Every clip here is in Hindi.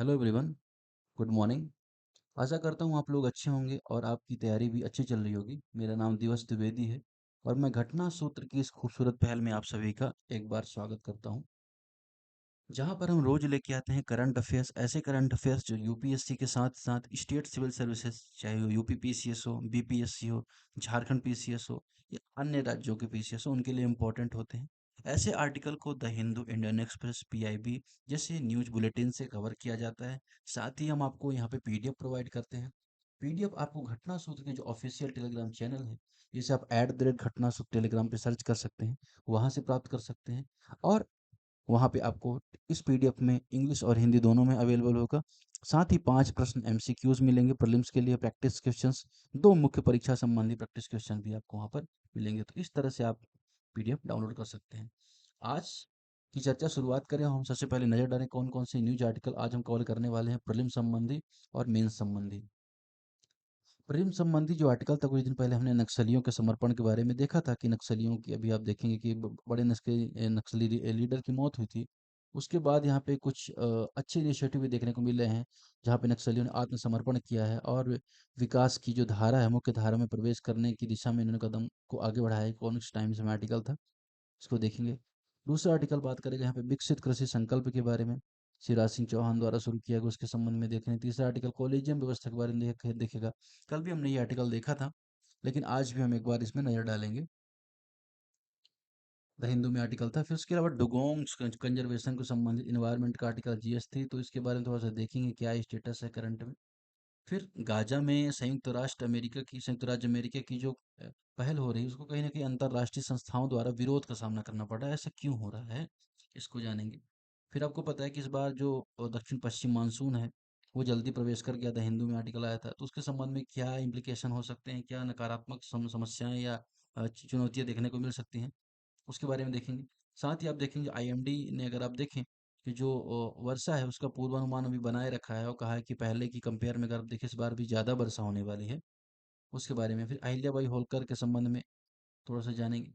Hello everyone. Good morning. आशा करता हूँ आप लोग अच्छे होंगे और आपकी तैयारी भी अच्छी चल रही होगी। मेरा नाम दिवस द्विवेदी है और मैं घटना सूत्र की इस खूबसूरत पहल में आप सभी का एक बार स्वागत करता हूँ, जहाँ पर हम रोज लेके आते हैं करंट अफेयर्स, ऐसे करंट अफेयर्स जो यूपीएससी के साथ साथ स्टेट सिविल सर्विसेज, चाहे वो यूपी पीसीएस हो, बीपीएससी हो, झारखंड पीसीएस हो या अन्य राज्यों के पीसीएस हो, उनके लिए इम्पोर्टेंट होते हैं। ऐसे आर्टिकल को the Hindu, Indian express, PIB जैसे न्यूज बुलेटिन से कवर किया जाता है। साथ ही हम आपको यहाँ पे पीडीएफ प्रोवाइड करते हैं। पीडीएफ आपको घटना सूत्र के जो ऑफिशियल टेलीग्राम चैनल है, जिसे आप @घटना सूत्र टेलीग्राम पे सर्च कर सकते हैं, वहाँ से प्राप्त कर सकते हैं। और वहाँ पे आपको इस पीडीएफ में इंग्लिश और हिंदी दोनों में अवेलेबल होगा। साथ ही 5 प्रश्न एमसीक्यूज मिलेंगे प्रीलिम्स के लिए, प्रैक्टिस क्वेश्चंस, 2 मुख्य परीक्षा संबंधी प्रैक्टिस क्वेश्चन भी आपको वहाँ पर मिलेंगे। तो इस तरह से आप पीडीएफ डाउनलोड कर सकते हैं। आज की चर्चा शुरुआत करें, हम सबसे पहले नज़र डालें कौन कौन से न्यूज आर्टिकल आज हम कवर करने वाले हैं प्रीलिम्स संबंधी और मेंस संबंधी। प्रेम संबंधी जो आर्टिकल था, कुछ दिन पहले हमने नक्सलियों के समर्पण के बारे में देखा था कि नक्सलियों की, अभी आप देखेंगे कि बड़े नक्सली लीडर की मौत हुई थी। उसके बाद यहाँ पे कुछ अच्छे इनिशिएटिव भी देखने को मिल रहे हैं, जहाँ पे नक्सलियों ने आत्मसमर्पण किया है और विकास की जो धारा है, मुख्य धारा में प्रवेश करने की दिशा में इन्होंने कदम को आगे बढ़ाया है। इकोनॉमिक्स टाइम्स में आर्टिकल था, इसको देखेंगे। दूसरा आर्टिकल बात करेंगे यहाँ पे विकसित कृषि संकल्प के बारे में, शिवराज सिंह चौहान द्वारा शुरू किया गया, उसके संबंध में देखेंगे। तीसरा आर्टिकल कॉलेजियम व्यवस्था के बारे में देखेगा। कल भी हमने ये आर्टिकल देखा था, लेकिन आज भी हम एक बार इसमें नज़र डालेंगे। द हिंदू में आर्टिकल था। फिर उसके अलावा डुगोंग कंजर्वेशन को संबंधित इन्वायरमेंट का आर्टिकल जीएस थी, तो इसके बारे में थोड़ा सा देखेंगे क्या स्टेटस है करंट में। फिर गाजा में संयुक्त राज्य अमेरिका की जो पहल हो रही है, उसको कहीं ना कहीं अंतर्राष्ट्रीय संस्थाओं द्वारा विरोध का सामना करना पड़ रहा है। ऐसा क्यों हो रहा है, इसको जानेंगे। फिर आपको पता है कि इस बार जो दक्षिण पश्चिम मानसून है, वो जल्दी प्रवेश कर गया था, हिंदू में आर्टिकल आया था। तो उसके संबंध में क्या इम्प्लीकेशन हो सकते हैं, क्या नकारात्मक समस्याएं या चुनौतियां देखने को मिल सकती हैं, उसके बारे में देखेंगे। साथ ही आप देखेंगे आईएमडी ने, अगर आप देखें कि जो वर्षा है उसका पूर्वानुमान अभी बनाए रखा है और कहा है कि पहले की कंपेयर में अगर आप देखें इस बार भी ज़्यादा वर्षा होने वाली है, उसके बारे में। फिर अहिल्याबाई होलकर के संबंध में थोड़ा सा जानेंगे।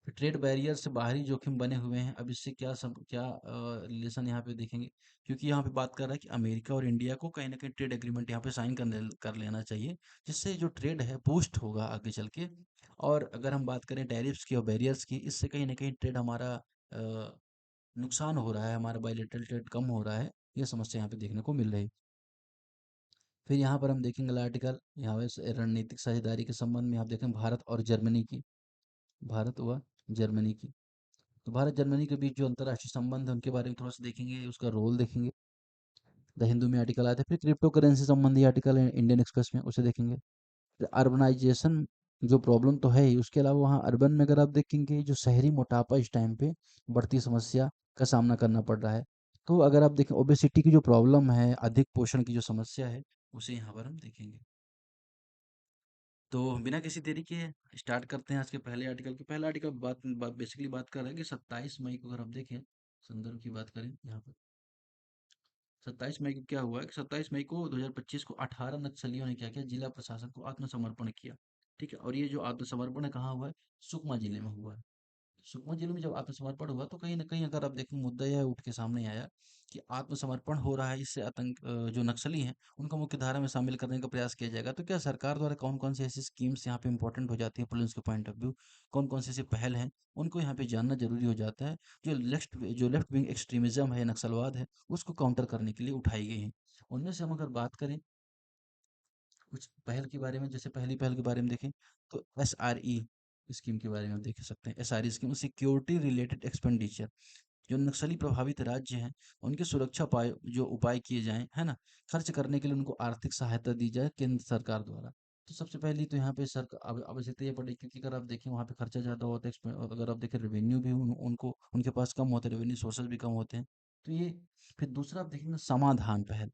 फिर ट्रेड बैरियर से बाहरी जोखिम बने हुए हैं, अब इससे क्या रिलेशन यहाँ पे देखेंगे, क्योंकि यहाँ पे बात कर रहा है कि अमेरिका और इंडिया को कहीं ना कहीं ट्रेड एग्रीमेंट यहाँ पे साइन कर लेना चाहिए, जिससे जो ट्रेड है बूस्ट होगा आगे चल के। और अगर हम बात करें टैरिफ्स की और बैरियर्स की, इससे कहीं ना कहीं ट्रेड हमारा नुकसान हो रहा है, हमारा बायलैटरल ट्रेड कम हो रहा है। ये समस्या यहाँ पे देखने को मिल रही है। फिर यहाँ पर हम देखेंगे अगला आर्टिकल, यहाँ पे रणनीतिक साझेदारी के संबंध में आप देखें भारत और जर्मनी की, भारत व जर्मनी की। तो भारत जर्मनी के बीच जो अंतर्राष्ट्रीय संबंध है उनके बारे में थोड़ा सा देखेंगे, उसका रोल देखेंगे। द हिंदू में आर्टिकल आया था। फिर क्रिप्टो करेंसी संबंधी आर्टिकल है इंडियन एक्सप्रेस में, उसे देखेंगे। फिर अर्बनाइजेशन जो प्रॉब्लम तो है ही, उसके अलावा वहाँ अर्बन में अगर आप देखेंगे जो शहरी मोटापा इस टाइम पे बढ़ती समस्या का सामना करना पड़ रहा है। तो अगर आप देखें ओबेसिटी की जो प्रॉब्लम है, अधिक पोषण की जो समस्या है, उसे यहाँ पर हम देखेंगे। तो बिना किसी देरी के स्टार्ट करते हैं आज के पहले आर्टिकल की। पहला आर्टिकल बेसिकली बात कर रहा है कि 27 मई को, अगर आप देखें संदर्भ की बात करें यहाँ पर, 27 मई को क्या हुआ है कि 27 मई को 2025 को 18 नक्सलियों ने क्या किया, जिला प्रशासन को आत्मसमर्पण किया। ठीक है, और ये जो आत्मसमर्पण है कहाँ हुआ है, सुकमा जिले में हुआ है। सुकमा जिले में जब आत्मसमर्पण हुआ, तो कहीं ना कहीं अगर आप देखें मुद्दा यह उठ के सामने आया कि आत्मसमर्पण हो रहा है, इससे जो नक्सली हैं उनको मुख्य धारा में शामिल करने का प्रयास किया जाएगा। तो क्या सरकार द्वारा कौन कौन सी ऐसी स्कीम्स यहाँ पे इंपॉर्टेंट हो जाती है पुलिस के पॉइंट ऑफ व्यू, कौन कौन सी ऐसी पहल हैं, उनको यहाँ पे जानना जरूरी हो जाता है। जो लेफ्ट विंग एक्सट्रीमिज्म है, नक्सलवाद है, उसको काउंटर करने के लिए उठाई गई हैं। उनमें से हम अगर बात करें कुछ पहल के बारे में, जैसे पहली पहल के बारे में देखें, तो SRE स्कीम के बारे में आप देख सकते हैं। SRE scheme security related expenditure, जो नक्सली प्रभावित राज्य हैं उनके सुरक्षा उपाय जो उपाय किए जाएं, है ना, खर्च करने के लिए उनको आर्थिक सहायता दी जाए केंद्र सरकार द्वारा। तो सबसे पहली तो यहाँ पे सरकार आवश्यकता ये पड़ेगी, क्योंकि अगर आप देखें वहाँ पे खर्चा ज़्यादा होता है, और अगर आप देखें रेवेन्यू भी उनको उनके पास कम होते हैं, रेवेन्यू सोर्सेज भी कम होते हैं। तो ये, फिर दूसरा आप देखेंगे समाधान पहल,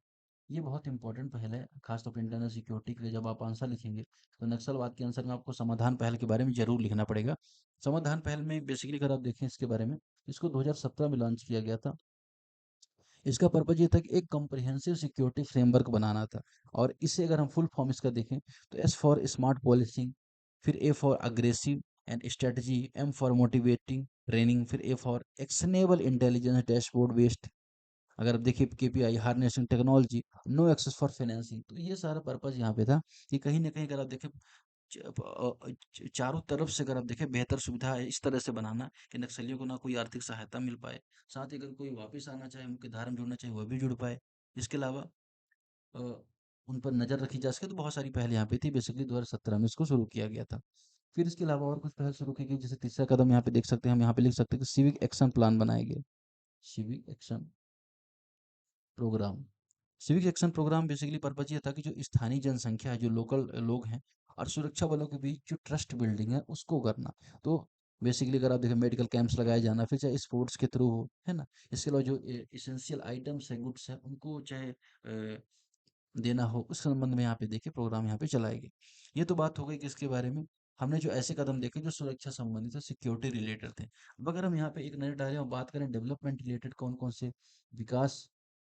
ये बहुत इंपॉर्टेंट पहल है, खासतौर पर इंटरनल सिक्योरिटी के लिए। जब आप आंसर लिखेंगे तो नक्सलवाद के आंसर में आपको समाधान पहल के बारे में जरूर लिखना पड़ेगा। समाधान पहल में बेसिकली अगर आप देखें इसके बारे में, इसको 2017 में लॉन्च किया गया था। इसका पर्पज ये था कि एक कॉम्प्रिहेंसिव सिक्योरिटी फ्रेमवर्क बनाना था। और इसे अगर हम फुल फॉर्म इसका देखें, तो S फॉर स्मार्ट पॉलिसिंग, फिर A for aggressive and strategy, M for motivating training, फिर A for actionable intelligence dashboard based अगर आप देखिए KPI harnessing technology, no access for financing, तो ये सारा पर्पस यहाँ पे था कि कहीं ना कहीं अगर आप देखें चारों तरफ से अगर आप देखें बेहतर सुविधा है इस तरह से बनाना कि नक्सलियों को ना कोई आर्थिक सहायता मिल पाए, साथ ही अगर कोई वापस आना चाहे मुख्य धारा में जुड़ना चाहे वह भी जुड़ पाए। इसके अलावा अ, उन पर नज़र रखी जा सके, तो बहुत सारी पहल यहाँ पे थी। बेसिकली 2017 में इसको शुरू किया गया था। फिर इसके अलावा और कुछ पहल शुरू की गई, जैसे तीसरा कदम यहाँ पे देख सकते हैं, हम यहाँ पे लिख सकते हैं कि सिविक एक्शन प्लान बनाए गए। Civic action programme. Civic action programme basically purpose ये था कि जो स्थानीय जनसंख्या है, जो लोकल लोग हैं और सुरक्षा बलों के बीच जो ट्रस्ट बिल्डिंग है, उसको करना। तो बेसिकली अगर आप देखें मेडिकल कैंप्स लगाए जाना, फिर चाहे स्पोर्ट्स के थ्रू हो, है ना? इसके अलावा जो एसेंशियल आइटम्स है, गुड्स है, उनको चाहे देना हो, उस संबंध में यहाँ पे देखिए प्रोग्राम यहाँ पे चलाए गए। ये तो बात हो गई किसके बारे में? हमने जो ऐसे कदम देखे जो सुरक्षा संबंधित है, सिक्योरिटी रिलेटेड थे। अब अगर हम यहाँ पे एक नज़र डालें और बात करें डेवलपमेंट रिलेटेड कौन-कौन से विकास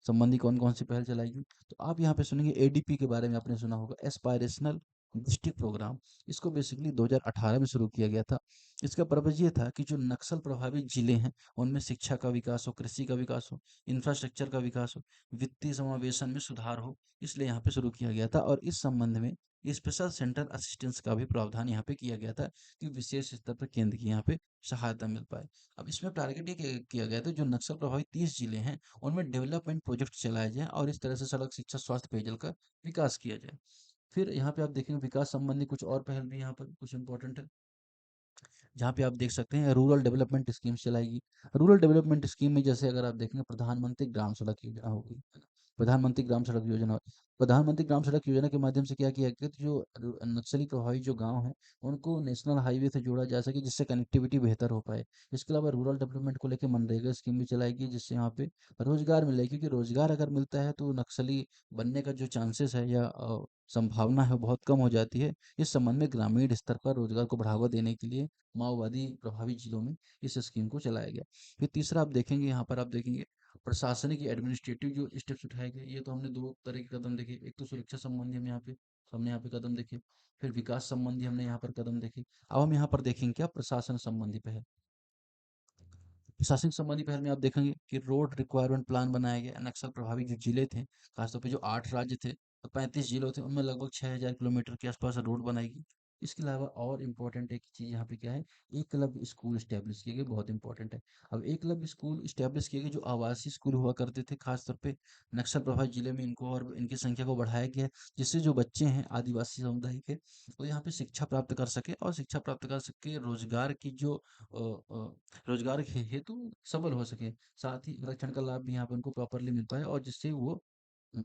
संबंधी कौन-कौन सी पहल चलाई गई, तो आप यहाँ पे सुनेंगे एडीपी के बारे में आपने सुना होगा, एस्पायरेशनल डिस्ट्रिक्ट प्रोग्राम। इसको बेसिकली 2018 में शुरू किया गया था। इसका पर्पज़ ये था कि जो नक्सल प्रभावित जिले हैं, उनमें शिक्षा का विकास हो, कृषि का विकास हो, इंफ्रास्ट्रक्चर का विकास हो, वित्तीय समावेशन में सुधार हो, इसलिए यहाँ पे शुरू किया गया था। और इस संबंध में स्पेशल सेंटर असिस्टेंस का भी प्रावधान यहाँ पे किया गया था कि विशेष स्तर पर केंद्र की यहाँ पे सहायता मिल पाए। अब इसमें टारगेट ये किया गया था जो नक्सल प्रभावित 30 जिले हैं उनमें डेवलपमेंट प्रोजेक्ट चलाए जाएँ और इस तरह से सड़क, शिक्षा, स्वास्थ्य, पेयजल का विकास किया जाए। फिर यहाँ पे आप देखेंगे विकास संबंधी कुछ और पहल भी यहाँ पर कुछ इंपॉर्टेंट है, जहाँ पे आप देख सकते हैं रूरल डेवलपमेंट स्कीम्स चलाएगी। रूरल डेवलपमेंट स्कीम में जैसे अगर आप देखेंगे प्रधानमंत्री ग्राम सड़क योजना होगी, है ना? प्रधानमंत्री ग्राम सड़क योजना, प्रधानमंत्री ग्राम सड़क योजना के माध्यम से क्या किया गया कि जो नक्सली प्रभावित जो गांव हैं उनको नेशनल हाईवे से जोड़ा जा सके, जिससे कनेक्टिविटी बेहतर हो पाए। इसके अलावा रूरल डेवलपमेंट को लेकर मनरेगा स्कीम भी चलाएगी, जिससे यहाँ पे रोजगार मिले, क्योंकि रोजगार अगर मिलता है तो नक्सली बनने का जो चांसेस है या संभावना है वो बहुत कम हो जाती है। इस संबंध में ग्रामीण स्तर पर रोजगार को बढ़ावा देने के लिए माओवादी प्रभावित जिलों में इस स्कीम को चलाया गया। फिर तीसरा आप देखेंगे, यहाँ पर आप देखेंगे प्रशासनिक एडमिनिस्ट्रेटिव जो स्टेप्स उठाए गए, ये तो हमने दो तरह के कदम देखे। एक तो सुरक्षा संबंधी हमने यहाँ पे कदम देखे, फिर विकास संबंधी हमने यहाँ पर कदम देखे। अब हम यहाँ पर देखेंगे क्या प्रशासन संबंधी पहल। प्रशासनिक संबंधी पहल में आप देखेंगे कि रोड रिक्वायरमेंट प्लान बनाया गया। नक्सल प्रभावित जो जिले थे, खासतौर पे जो 8 राज्य थे और 35 जिले थे, उनमें लगभग 6000 किलोमीटर के आसपास रोड बनाएगी। इसके अलावा और इम्पोर्टेंट एक चीज़ यहाँ पे क्या है, एकलव्य स्कूल स्टैब्लिश किए गए, बहुत इंपॉर्टेंट है। अब एकलव्य स्कूल स्टैब्लिश किए गए जो आवासीय स्कूल हुआ करते थे, खासतौर पे नक्सल प्रभावित जिले में इनको और इनकी संख्या को बढ़ाया गया है, जिससे जो बच्चे हैं आदिवासी समुदाय के वो यहाँ पे शिक्षा प्राप्त कर सके और शिक्षा प्राप्त कर सके रोजगार की जो रोजगार हेतु सबल हो सके, साथ ही आरक्षण का लाभ भी यहाँ पे उनको प्रॉपरली मिल पाए और जिससे वो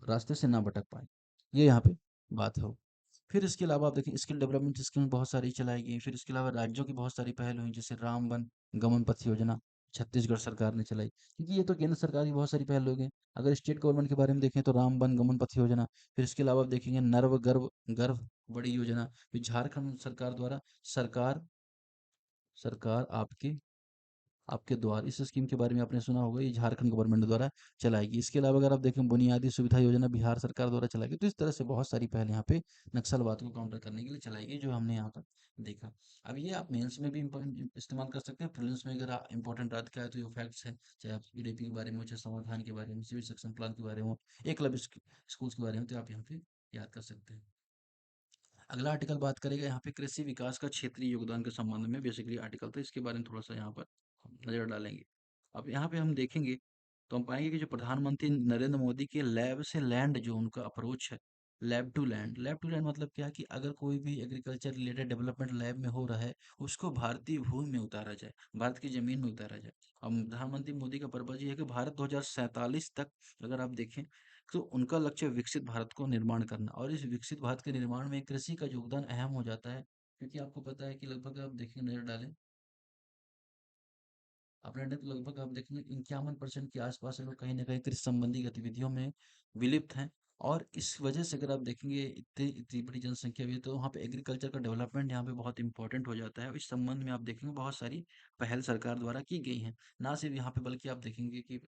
रास्ते से ना भटक पाए, ये यहाँ पे बात हो। फिर इसके अलावा आप देखें स्किल डेवलपमेंट स्कीम बहुत सारी चलाई गई। फिर इसके अलावा राज्यों की बहुत सारी पहल हुई, जैसे रामबन गमन पथ योजना छत्तीसगढ़ सरकार ने चलाई, क्योंकि ये तो केंद्र सरकार की बहुत सारी पहल हो गई। अगर स्टेट गवर्नमेंट के बारे में देखें तो रामबन गमन पथ योजना, फिर इसके अलावा आप देखेंगे नर्व गर्भ गर्भ बड़ी योजना, फिर झारखंड सरकार द्वारा सरकार सरकार आपके आपके द्वार, इस स्कीम के बारे में आपने सुना होगा, ये झारखंड गवर्नमेंट द्वारा चलाएगी। इसके अलावा अगर आप देखें बुनियादी सुविधा योजना बिहार सरकार द्वारा चलाएगी। तो इस तरह से बहुत सारी पहल यहाँ पे नक्सलवाद को काउंटर करने के लिए चलाई गई, जो हमने यहाँ पर देखा। अब ये आप मेंस में भी इस्तेमाल कर सकते हैं, प्रीलिम्स में अगर इंपॉर्टेंट याद का है तो ये फैक्ट्स है, चाहे आप ईडीपी के बारे में हो, चाहे समाधान के बारे में, सिविल सेक्शन प्लान के बारे में हो, एकलव्य स्कूल्स के बारे में, तो आप यहाँ पे याद कर सकते हैं। अगला आर्टिकल बात करेगा यहाँ पे कृषि विकास का क्षेत्रीय योगदान के संबंध में, बेसिकली आर्टिकल था, इसके बारे में थोड़ा सा यहाँ पर हम नजर डालेंगे। अब यहाँ पे हम देखेंगे तो हम पाएंगे कि जो प्रधानमंत्री नरेंद्र मोदी के लैब से लैंड जो उनका अप्रोच है, लैब टू लैंड मतलब क्या है कि अगर कोई भी एग्रीकल्चर रिलेटेड डेवलपमेंट लैब में हो रहा है, उसको भारतीय भूमि में उतारा जाए, भारत की जमीन में उतारा जाए। अब प्रधानमंत्री मोदी का पर्पज ये है कि भारत 2047 तक अगर आप देखें तो उनका लक्ष्य विकसित भारत को निर्माण करना, और इस विकसित भारत के निर्माण में कृषि का योगदान अहम हो जाता है, क्योंकि आपको पता है कि लगभग आप देखेंगे नजर डालें अपने तो लगभग आप देखेंगे 51% के आसपास लोग कहीं ना कहीं कृषि संबंधी गतिविधियों में विलिप्त हैं। और इस वजह से अगर आप देखेंगे इतनी इतनी बड़ी जनसंख्या भी है तो वहाँ पे एग्रीकल्चर का डेवलपमेंट यहाँ पे बहुत इंपॉर्टेंट हो जाता है। और इस संबंध में आप देखेंगे बहुत सारी पहल सरकार द्वारा की गई हैं। ना सिर्फ यहाँ पे बल्कि आप देखेंगे कि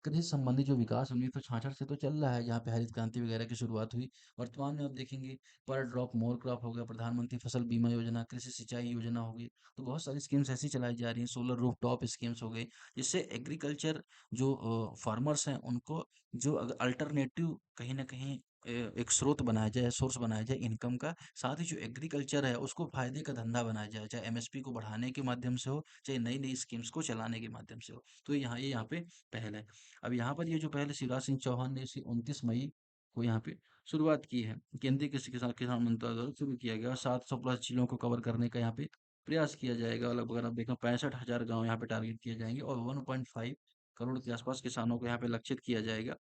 कृषि संबंधी जो विकास 1966 से तो चल रहा है, जहाँ पे हरित क्रांति वगैरह की शुरुआत हुई। वर्तमान में आप देखेंगे पर ड्रॉप मोर क्रॉप हो गया, प्रधानमंत्री फसल बीमा योजना, कृषि सिंचाई योजना हो गई। तो बहुत सारी स्कीम्स ऐसी चलाई जा रही हैं, सोलर रूफ टॉप स्कीम्स हो गई, जिससे एग्रीकल्चर जो फार्मर्स हैं उनको जो अल्टरनेटिव कहीं ना कहीं एक स्रोत बनाया जाए, सोर्स बनाया जाए इनकम का। साथ ही जो एग्रीकल्चर है उसको फायदे का धंधा बनाया जाए, चाहे एमएसपी को बढ़ाने के माध्यम से हो, चाहे नई नई स्कीम्स को चलाने के माध्यम से हो। तो यहाँ पे पहल है। अब यहाँ पर ये जो पहल शिवराज सिंह चौहान ने इसे 29 मई को यहाँ पे शुरुआत की है। केंद्रीय कृषि किसान किसान मंत्रालय द्वारा शुरू किया गया, 700 प्लस जिलों को कवर करने का यहाँ पे प्रयास किया जाएगा। लगभग अगर आप देखें 65,000 गाँव यहाँ पे टारगेट किए जाएंगे और 1.5 करोड़ के आसपास किसानों को यहाँ पे लक्षित किया जाएगा।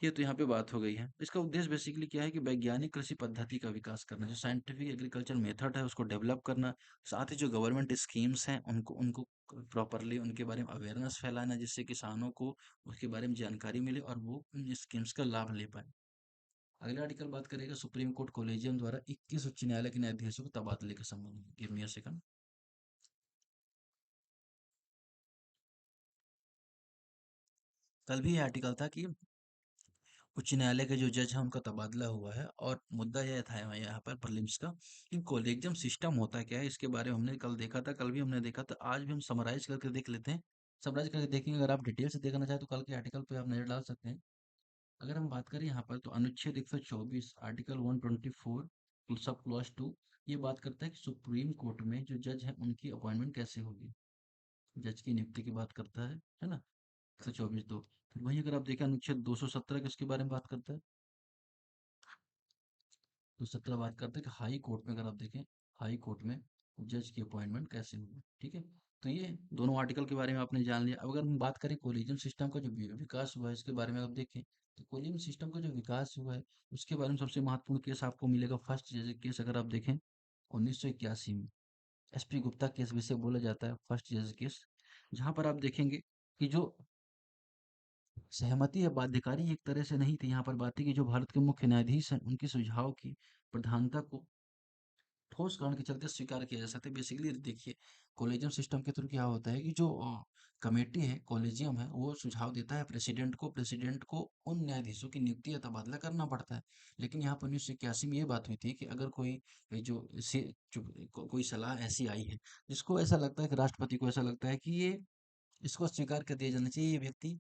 ये तो यहाँ पे बात हो गई है। इसका उद्देश्य बेसिकली क्या है कि वैज्ञानिक कृषि पद्धति का विकास करना, जो साइंटिफिक एग्रीकल्चर मेथड है उसको डेवलप करना। साथ ही जो गवर्नमेंट स्कीम्स हैं उनको उनको प्रॉपरली उनके बारे में अवेयरनेस फैलाना, जिससे किसानों को उसके बारे में जानकारी मिले और वो उन स्कीम्स का लाभ ले पाए। अगला आर्टिकल बात करेगा सुप्रीम कोर्ट कॉलेजियम द्वारा 21 उच्च न्यायालय के न्यायाधीशों के तबादले के संबंध में। Give me a second. कल भी ये आर्टिकल था कि उच्च न्यायालय के जो जज हैं उनका तबादला हुआ है। और मुद्दा यह था यहाँ पर प्रीलिम्स का कि कॉलेजियम सिस्टम होता क्या है, इसके बारे में हमने कल देखा था, कल भी हमने देखा था, आज भी हम समराइज करके देख लेते हैं। समराइज करके देखेंगे, अगर आप डिटेल से देखना चाहें तो कल के आर्टिकल पे आप नजर डाल सकते हैं। अगर हम बात करें यहाँ पर तो अनुच्छेद 124 आर्टिकल 124 सब क्लॉज 2 ये बात करता है कि सुप्रीम कोर्ट में जो जज है उनकी अपॉइंटमेंट कैसे होगी। जज की नियुक्ति की बात करता है ना। 124(2). फिर वहीं अगर आप देखें अनुच्छेद 217 किसके बारे में बात करता है, तो 17 बात करते हैं कि हाई कोर्ट में अगर आप देखें, हाई कोर्ट में जज की अपॉइंटमेंट कैसे होगी। ठीक है, तो ये दोनों आर्टिकल के बारे में आपने जान लिया। अब अगर हम बात करें कोलिजन सिस्टम का जो विकास हुआ है इसके बारे में आप देखें, तो कोलिजन सिस्टम का जो विकास हुआ है उसके बारे में सबसे महत्वपूर्ण केस आपको मिलेगा फर्स्ट जज केस। अगर आप देखें 1981 में एसपी गुप्ता केस विषय बोला जाता है फर्स्ट जज केस, जहां पर आप देखेंगे कि जो सहमति या बाध्यकारी एक तरह से नहीं थी। यहाँ पर बात थी कि जो भारत के मुख्य न्यायाधीश हैं उनके सुझाव की प्रधानता को ठोस कारण के चलते स्वीकार किया जा सकता है। बेसिकली देखिए, कॉलेजियम सिस्टम के थ्रू क्या होता है कि जो कमेटी है, कॉलेजियम है, वो सुझाव देता है प्रेसिडेंट को। प्रेसिडेंट को उन न्यायाधीशों की नियुक्ति या तबादला करना पड़ता है। लेकिन यहाँ पर 1981 में ये बात हुई थी कि अगर कोई कोई सलाह ऐसी आई है जिसको ऐसा लगता है कि राष्ट्रपति को ऐसा लगता है कि ये इसको स्वीकार कर दिया जाना चाहिए, ये व्यक्ति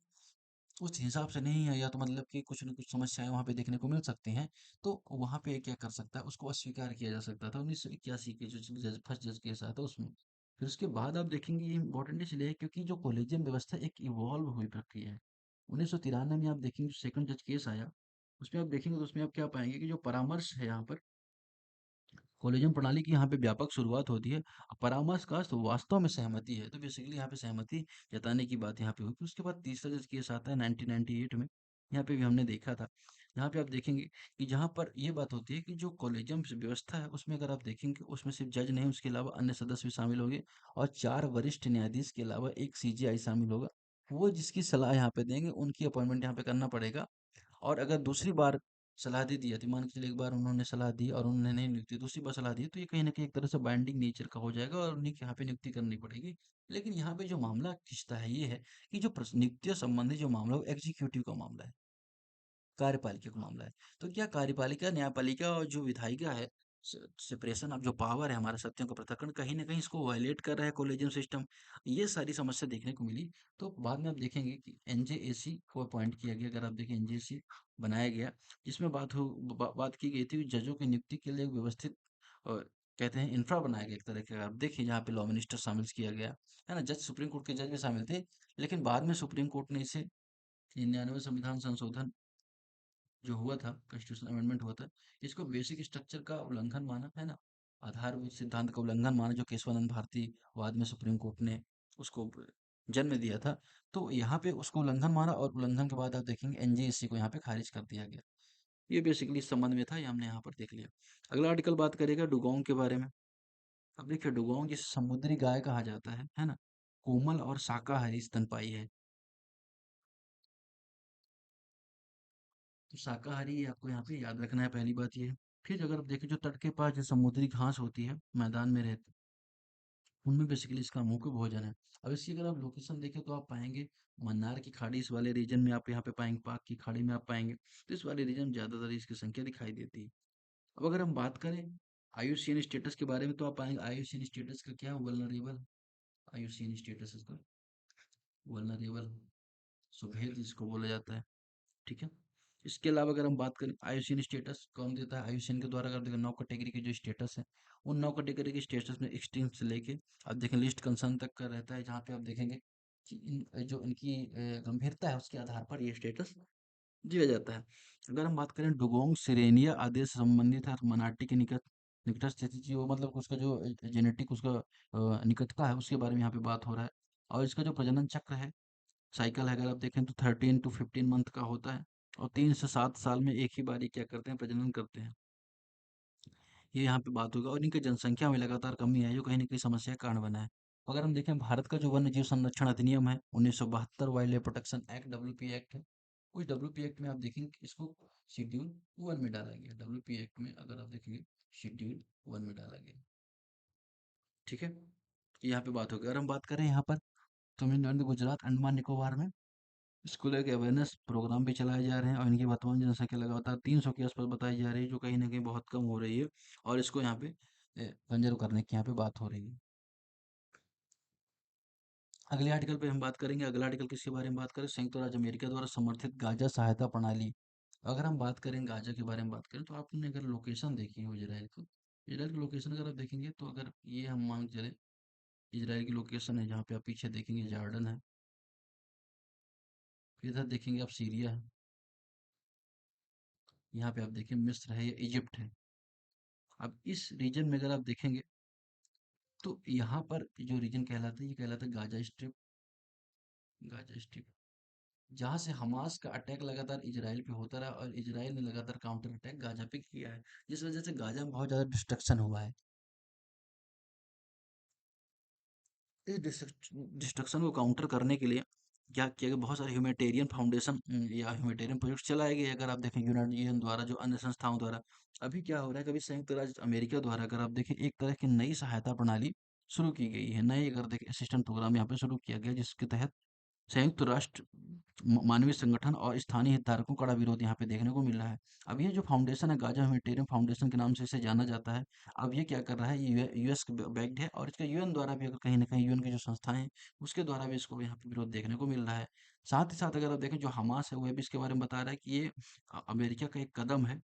उस हिसाब से नहीं है, या तो मतलब कि कुछ न कुछ समस्याएँ वहाँ पे देखने को मिल सकती हैं, तो वहाँ पे क्या कर सकता है, उसको अस्वीकार किया जा सकता था। 1981 के जो जज फर्स्ट जज केस आया था उसमें। फिर उसके बाद आप देखेंगे ये इम्पोर्टेंट इसलिए है क्योंकि जो कॉलेजियम व्यवस्था एक इवॉल्व हुई प्रक्रिया है। 1993 में आप देखेंगे जो सेकंड जज केस आया, उसमें आप देखेंगे तो उसमें आप क्या पाएँगे कि जो परामर्श है यहाँ पर कॉलेजियम प्रणाली की यहाँ पे व्यापक शुरुआत होती है। परामर्श का तो वास्तव में सहमति है, तो बेसिकली यहाँ पे सहमति जताने की बात यहाँ पे हुई। फिर उसके बाद तीसरा जज केस आता है 1998 में। यहाँ पे भी हमने देखा था। यहाँ पे आप देखेंगे कि जहाँ पर ये बात होती है कि जो कॉलेजियम व्यवस्था है उसमें अगर आप देखेंगे उसमें सिर्फ जज नहीं उसके अलावा अन्य सदस्य भी शामिल होंगे। और 4 वरिष्ठ न्यायाधीश के अलावा एक सीजेआई शामिल होगा। वो जिसकी सलाह यहाँ पे देंगे उनकी अपॉइंटमेंट यहाँ पे करना पड़ेगा। और अगर दूसरी बार सलाह दे दिया तो मान के चलिए एक बार उन्होंने सलाह दी और उन्होंने नहीं नियुक्ति, दूसरी बार सलाह दी तो ये कहीं न कहीं एक तरह से बाइंडिंग नेचर का हो जाएगा और उन्हीं के यहाँ पे नियुक्ति करनी पड़ेगी। लेकिन यहाँ पे जो मामला खिंचता है ये है कि जो नियुक्ति संबंधी जो मामला है वो एग्जीक्यूटिव का मामला है, कार्यपालिका का मामला है। तो क्या कार्यपालिका, न्यायपालिका और जो विधायिका है, सेपरेशन ऑफ जो पावर है, हमारा सत्यों का पृथक्करण कहीं न कहीं इसको वायलेट कर रहा है कॉलेजियम सिस्टम। ये सारी समस्या देखने को मिली। तो बाद में आप देखेंगे कि एनजेएसी को अपॉइंट किया गया। अगर आप देखें एनजेएसी बनाया गया, जिसमें बात की गई थी कि जजों की नियुक्ति के लिए एक व्यवस्थित कहते हैं इंफ्रा बनाया गया एक तरह का। आप देखिए जहाँ पे लॉ मिनिस्टर शामिल किया गया, है ना? जज सुप्रीम कोर्ट के जज भी शामिल थे। लेकिन बाद में सुप्रीम कोर्ट ने इसे 99 संविधान संशोधन जो हुआ था, कॉन्स्टिट्यूशन अमेंडमेंट हुआ था, इसको बेसिक स्ट्रक्चर का उल्लंघन माना, है ना? आधारभूत सिद्धांत का उल्लंघन माना, जो केशवानंद भारती बाद में सुप्रीम कोर्ट ने उसको जन्म दिया था। तो यहाँ पे उसको उल्लंघन माना और उल्लंघन के बाद आप देखेंगे एनजीएससी को यहाँ पे खारिज कर दिया गया। ये बेसिकली इस संबंध में था, ये हमने यहाँ पर देख लिया। अगला आर्टिकल बात करेगा डुगोंग के बारे में। अब देखिए डुगोंग जिसे समुद्री गाय कहा जाता है ना? कोमल और शाकाहारी स्तनपायी है। तो शाकाहारी आपको यहाँ पे याद रखना है, पहली बात ये है। फिर अगर आप देखें जो तट के पास जो समुद्री घास होती है, मैदान में रहती उनमें बेसिकली इसका मुख्य भोजन है। अब इसकी अगर आप लोकेशन देखें तो आप पाएँगे मन्नार की खाड़ी इस वाले रीजन में आप यहाँ पे पाएँगे, पाक की खाड़ी में आप पाएँगे। तो इस वाले रीजन में ज़्यादातर इसकी संख्या दिखाई देती है। अब अगर हम बात करें आईयूसीएन स्टेटस के बारे में तो आप पाएँगे आईयूसीएन स्टेटस का क्या वल्नरेबल आईयूसीएन स्टेटस इसका वल्नरेबल सुभेद जिसको बोला जाता है। ठीक है। इसके अलावा अगर हम बात करें आईयूसीएन स्टेटस कौन देता है आईयूसीएन के द्वारा अगर देखें 9 कैटेगरी के जो स्टेटस है उन 9 कैटेगरी के स्टेटस में एक्सट्रीम से लेके आप देखें लिस्ट कंसर्न तक का रहता है जहाँ पे आप देखेंगे कि जो इनकी गंभीरता है उसके आधार पर ये स्टेटस दिया जाता है। अगर हम बात करें डुगोंग सिरेनिया आदेश से संबंधित है मनाटी के निकट निकटस्थ स्थिति जो मतलब उसका जो जेनेटिक उसका निकटता है उसके बारे में यहाँ पे बात हो रहा है। और इसका जो प्रजनन चक्र है साइकिल है अगर आप देखें तो 13 to 15 मंथ का होता है और 3 से 7 साल में एक ही बार ये क्या करते हैं प्रजनन करते हैं। ये यहाँ पे बात होगा और इनकी जनसंख्या में लगातार कमी है जो कहीं ना कहीं समस्या का कारण बना है। अगर हम देखें भारत का जो वन्य जीव संरक्षण अधिनियम है 1972 wild life protection act WP act है। उस डब्ल्यूपी एक्ट में आप देखेंगे कि इसको शेड्यूल 1 में डाला गया डब्ल्यूपी एक्ट में अगर आप देखेंगे शेड्यूल 1 में डाला गया। ठीक है। यहाँ पे बात होगी अगर हम बात करें यहाँ पर तमिलनाडु गुजरात अंडमान निकोबार में इसको लेके अवेयरनेस प्रोग्राम भी चलाए जा रहे हैं और इनकी वर्तमान जनसंख्या लगातार 300 के आसपास बताई जा रही है जो कहीं ना कहीं बहुत कम हो रही है और इसको यहाँ पे कंजर्व करने की यहाँ पे बात हो रही है। अगले आर्टिकल पे हम बात करेंगे अगला आर्टिकल किसके बारे में बात करें संयुक्त राज्य अमेरिका द्वारा समर्थित गाजा सहायता प्रणाली। अगर हम बात करें गाजा के बारे में बात करें तो आपने अगर लोकेशन देखी हो इजराइल की इजराइल की लोकेशन अगर आप देखेंगे तो अगर ये हम मान के चले इजराइल की लोकेशन है जहाँ पे आप पीछे देखेंगे जॉर्डन है फिर इधर देखेंगे आप सीरिया है यहाँ पे आप देखें मिस्र है या इजिप्ट है। अब इस रीजन में अगर आप देखेंगे तो यहाँ पर जो रीजन कहलाता है ये कहलाता है गाजा स्ट्रिप जहाँ से हमास का अटैक लगातार इजराइल पे होता रहा और इजराइल ने लगातार काउंटर अटैक गाजा पे किया है जिस वजह से गाजा में बहुत ज़्यादा डिस्ट्रक्शन हुआ है। इस डिस्ट्रक्शन को काउंटर करने के लिए क्या किया गया बहुत सारे ह्यूमैनिटेरियन फाउंडेशन या ह्यूमैनिटेरियन प्रोजेक्ट चलाए गए अगर आप देखें यूनाइटेड नेशन द्वारा जो अन्य संस्थाओं द्वारा। अभी क्या हो रहा है कभी संयुक्त राज्य अमेरिका द्वारा अगर आप देखें एक तरह की नई सहायता प्रणाली शुरू की गई है नई अगर देखें असिस्टेंट प्रोग्राम यहाँ पे शुरू किया गया जिसके तहत संयुक्त राष्ट्र मानवीय संगठन और स्थानीय हितधारकों का बड़ा विरोध यहाँ पे देखने को मिल रहा है। अब ये जो फाउंडेशन है गाजा ह्यूमैनिटेरियन फाउंडेशन के नाम से इसे जाना जाता है। अब ये क्या कर रहा है ये यूएस बैक्ड है और इसका यूएन द्वारा भी अगर कहीं ना कहीं यूएन की जो संस्थाएं हैं उसके द्वारा भी इसको यहाँ पे विरोध देखने को मिल रहा है। साथ ही साथ अगर आप देखें जो हमास है वह भी इसके बारे में बता रहा है कि ये अमेरिका का एक कदम है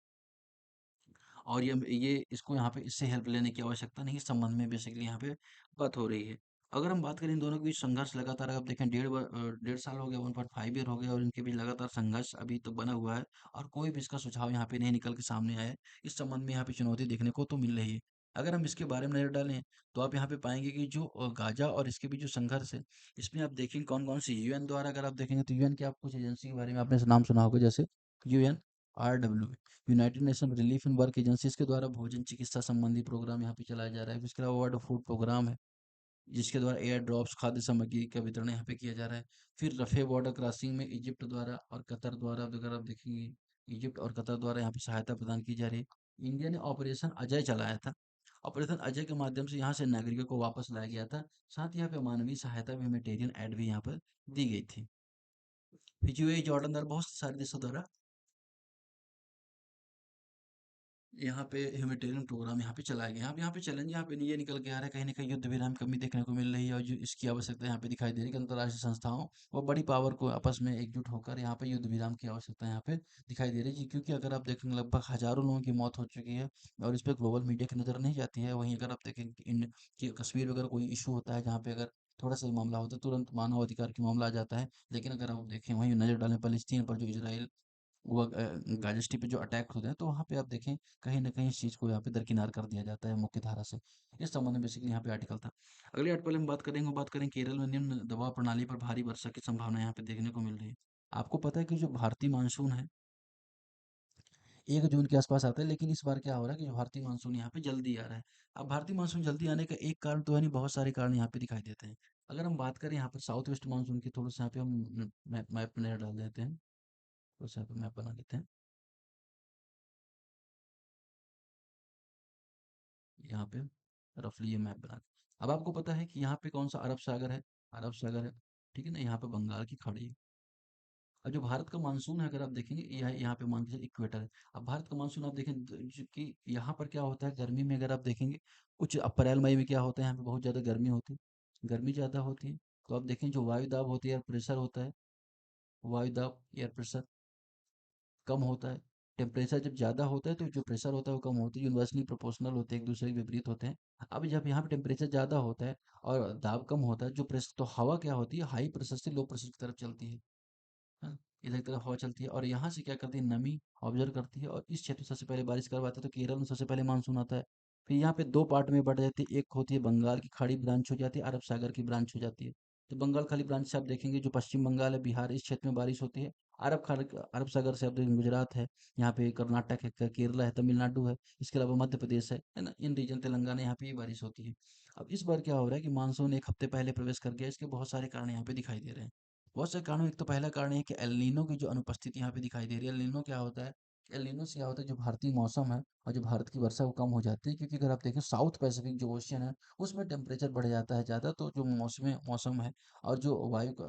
और ये इसको यहाँ पे इससे हेल्प लेने की आवश्यकता नहीं इस संबंध में बेसिकली यहाँ पे बात हो रही है। अगर हम बात करें इन दोनों के बीच संघर्ष लगातार आप देखें 1.5 साल हो गया 1.5 ईयर हो गया और इनके बीच लगातार संघर्ष अभी तो बना हुआ है और कोई भी इसका सुझाव यहाँ पे नहीं निकल के सामने आया है। इस संबंध में यहाँ पे चुनौती देखने को तो मिल रही है। अगर हम इसके बारे में नजर डालें तो आप यहाँ पे पाएंगे कि जो गाजा और इसके बीच जो संघर्ष है इसमें आप देखेंगे कौन कौन सी यूएन द्वारा अगर आप देखेंगे तो यूएन के आप कुछ एजेंसी के बारे में आपने नाम सुना होगा जैसे UN RWA United Nation Relief and Work Agency इसके द्वारा भोजन चिकित्सा संबंधी प्रोग्राम यहाँ पे चलाया जा रहा है। फिर इसके अलावा वर्ल्ड फूड प्रोग्राम है जिसके द्वारा एयर ड्रॉप्स खाद्य सामग्री का वितरण यहाँ पे किया जा रहा है। फिर रफे बॉर्डर क्रॉसिंग में इजिप्ट द्वारा और कतर द्वारा अगर आप देखेंगे इजिप्ट और कतर द्वारा यहाँ पे सहायता प्रदान की जा रही है। इंडिया ने ऑपरेशन अजय चलाया था। ऑपरेशन अजय के माध्यम से यहाँ से नागरिकों को वापस लाया गया था। साथ ही यहाँ पे मानवीय सहायता भी ह्यूमैनिटेरियन एड भी यहाँ पर दी गई थी। फिर यूएई जॉर्डन द्वारा बहुत सारे देशों द्वारा यहाँ पे ह्यूमैनिटेरियन प्रोग्राम यहाँ पे चलाया गया। अब यहाँ पे चैलेंज यहाँ पे ये निकल के आ रहा है कहीं न कहीं युद्ध विराम की कमी देखने को मिल रही है और जो इसकी आवश्यकता यहाँ पे दिखाई दे रही है कि अंतर्राष्ट्रीय संस्थाओं व बड़ी पावर को आपस में एकजुट होकर यहाँ पे युद्ध विराम की आवश्यकता यहाँ पे दिखाई दे रही है क्योंकि अगर आप देखेंगे लगभग हज़ारों लोगों की मौत हो चुकी है और इस पे ग्लोबल मीडिया की नज़र नहीं जाती है। वहीं अगर आप देखें कि कश्मीर में अगर कोई इश्यू होता है जहाँ पे अगर थोड़ा सा ही मामला होता है तुरंत मानव अधिकार की मामला आ जाता है। लेकिन अगर आप देखें वहीं नज़र डालें फ़लस्तीन पर जो इज़राइल वो गाज़ा स्ट्रिप पे जो अटैक होते हैं तो वहाँ पे आप देखें कहीं न कहीं इस चीज़ को यहाँ पे दरकिनार कर दिया जाता है मुख्य धारा से। इस संबंध में बेसिकली यहाँ पे आर्टिकल था। अगले आर्टिकल में बात करेंगे वो बात करें केरल में निम्न दबाव प्रणाली पर भारी वर्षा की संभावना यहाँ पे देखने को मिल रही है। आपको पता है कि जो भारतीय मानसून है 1 जून के आसपास आता है लेकिन इस बार क्या हो रहा है कि जो भारतीय मानसून यहाँ पे जल्दी आ रहा है। अब भारतीय मानसून जल्दी आने का एक कारण तो है नहीं बहुत सारे कारण यहाँ पे दिखाई देते हैं। अगर हम बात करें यहाँ पर साउथ वेस्ट मानसून की थोड़ा सा यहाँ पे हम मैप में डाल देते हैं। थोड़ा सा यहाँ पे मैप बना लेते हैं। यहाँ पे रफली ये मैप बना के। अब आपको पता है कि यहाँ पे कौन सा अरब सागर है? अरब सागर है, ठीक है ना? यहाँ पे बंगाल की खाड़ी है। और जो भारत का मानसून है, अगर आप देखेंगे, यह यहाँ पे मान के चलिए इक्वेटर है। अब भारत का मानसून आप देखें कि यहाँ पर क्या होता है गर्मी में, अगर आप देखेंगे कुछ अप्रैल मई में क्या होता है, यहाँ पे बहुत ज़्यादा गर्मी होती है, गर्मी ज़्यादा होती है। तो आप देखें जो वायु दाब होती है, एयर प्रेशर होता है, वायु दाब एयर प्रेशर कम होता है। टेम्परेचर जब ज़्यादा होता है तो जो प्रेशर होता है वो कम होता है, यूनिवर्सली प्रोपोर्शनल होते हैं, एक दूसरे के विपरीत होते हैं। अब जब यहाँ पे टेम्परेचर ज़्यादा होता है और दाब कम होता है, जो प्रेशर, तो हवा क्या होती है, हाई प्रेशर से लो प्रेशर की तरफ चलती है। हाँ, इधर की तरफ हवा चलती है और यहाँ से क्या करती है, नमी ऑब्जर्व करती है और इस क्षेत्र में सबसे पहले बारिश करवाते हैं। तो केरल में सबसे पहले मानसून आता है। फिर यहाँ पे दो पार्ट में बढ़ जाती है, एक होती है बंगाल की खाड़ी ब्रांच हो जाती है, अरब सागर की ब्रांच हो जाती है। तो बंगाल खाड़ी ब्रांच से आप देखेंगे जो पश्चिम बंगाल है, बिहार, इस क्षेत्र में बारिश होती है। अरब सागर से आप देखेंगे गुजरात है, यहाँ पे कर्नाटक है, केरला है, तमिलनाडु है, इसके अलावा मध्य प्रदेश है ना, इन रीजन तेलंगाना, यहाँ पे ये बारिश होती है। अब इस बार क्या हो रहा है कि मानसून एक हफ्ते पहले प्रवेश कर गया, इसके बहुत सारे कारण यहाँ पे दिखाई दे रहे हैं। बहुत से कारणों, एक तो पहला कारण है कि एल नीनो की जो अनुपस्थिति यहाँ पे दिखाई दे रही है। एल नीनो क्या होता है? एल नीनो से क्या होता है, जो भारतीय मौसम है और जो भारत की वर्षा वो कम हो जाती है, क्योंकि अगर आप देखें साउथ पैसिफिक जो ओशियन है उसमें टेम्परेचर बढ़ जाता है ज़्यादा, तो जो मौसम मौसम है और जो वायु का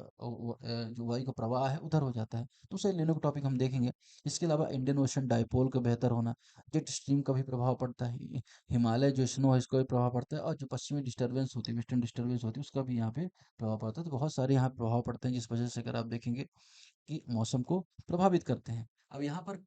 जो वायु का प्रवाह है उधर हो जाता है। तो उसे एल नीनो का टॉपिक हम देखेंगे। इसके अलावा इंडियन ओशन डाइपोल का बेहतर होना, जेट स्ट्रीम का भी प्रभाव पड़ता है, हिमालय जो स्नो है इसका भी प्रभाव पड़ता है, और जो पश्चिमी डिस्टर्बेंस होती है, वेस्टर्न डिस्टर्बेंस होती है, उसका भी यहाँ पे प्रभाव पड़ता है। तो बहुत सारे यहाँ प्रभाव पड़ते हैं जिस वजह से अगर आप देखेंगे कि मौसम को प्रभावित करते हैं। अब यहाँ पर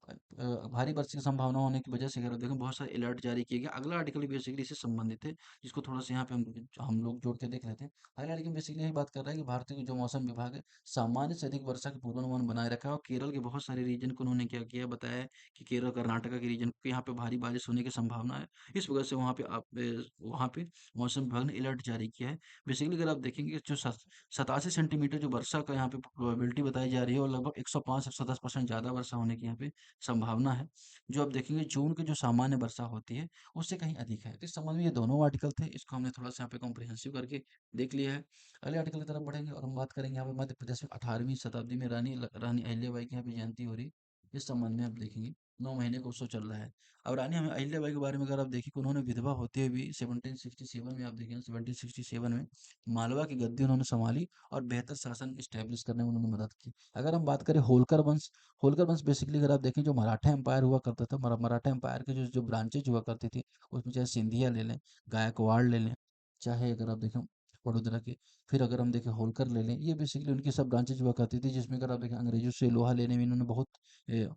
भारी वर्षा की संभावना होने की वजह से अगर आप देखें बहुत सारे अलर्ट जारी किए गए। अगला आर्टिकल बेसिकली इससे संबंधित है, जिसको थोड़ा सा यहाँ पे हम लोग जोड़ के देख लेते हैं। अगला आर्टिकल बेसिकली यही बात कर रहा है कि भारतीय जो मौसम विभाग है सामान्य से अधिक वर्षा का पूर्वानुमान बनाए रखा है, और केरल के बहुत सारे रीजन को उन्होंने क्या किया, बताया है कि केरल कर्नाटका के रीजन को यहाँ पे भारी बारिश होने की संभावना है। इस वजह से वहाँ पे मौसम विभाग ने अलर्ट जारी किया है। बेसिकली अगर आप देखेंगे जो 87 सेंटीमीटर जो वर्षा का यहाँ पे प्रोबेबिलिटी बताई जा रही है, और लगभग 105 से 110% ज़्यादा वर्षा होने की यहाँ पे संभावना है। जो आप देखेंगे जून की जो सामान्य वर्षा होती है उससे कहीं अधिक है। तो इस संबंध में ये दोनों आर्टिकल थे, इसको हमने थोड़ा सा यहाँ पे कॉम्प्रिहेंसिव करके देख लिया है। अगले आर्टिकल की तरफ बढ़ेंगे और हम बात करेंगे यहाँ पे मध्य प्रदेश में 18वीं शताब्दी में रानी अहिल्याबाई की यहाँ पे जयंती हो रही है। इस संबंध में आप देखेंगे 9 महीने का उत्सव चल रहा है। अब रानी हमें अहिल्याबाई के बारे में अगर आप देखें कि उन्होंने विधवा होते हुए भी 1767 में, आप देखें 1767 में मालवा की गद्दी उन्होंने संभाली और बेहतर शासन स्टैब्लिश करने में उन्होंने मदद की। अगर हम बात करें होलकर वंश बेसिकली अगर आप देखें जो मराठा एम्पायर हुआ करता था, मराठा एम्पायर के जो जो ब्रांचेज हुआ करती थी, उसमें चाहे सिंधिया ले लें, गायकवाड़ ले लें, चाहे अगर आप देखें वडोदरा के, फिर अगर हम देखें होलकर ले लें, ये बेसिकली उनकी सब ब्रांचेज हुआ करती थी, जिसमें अगर आप देखें अंग्रेजों से लोहा लेने में इन्होंने बहुत ए,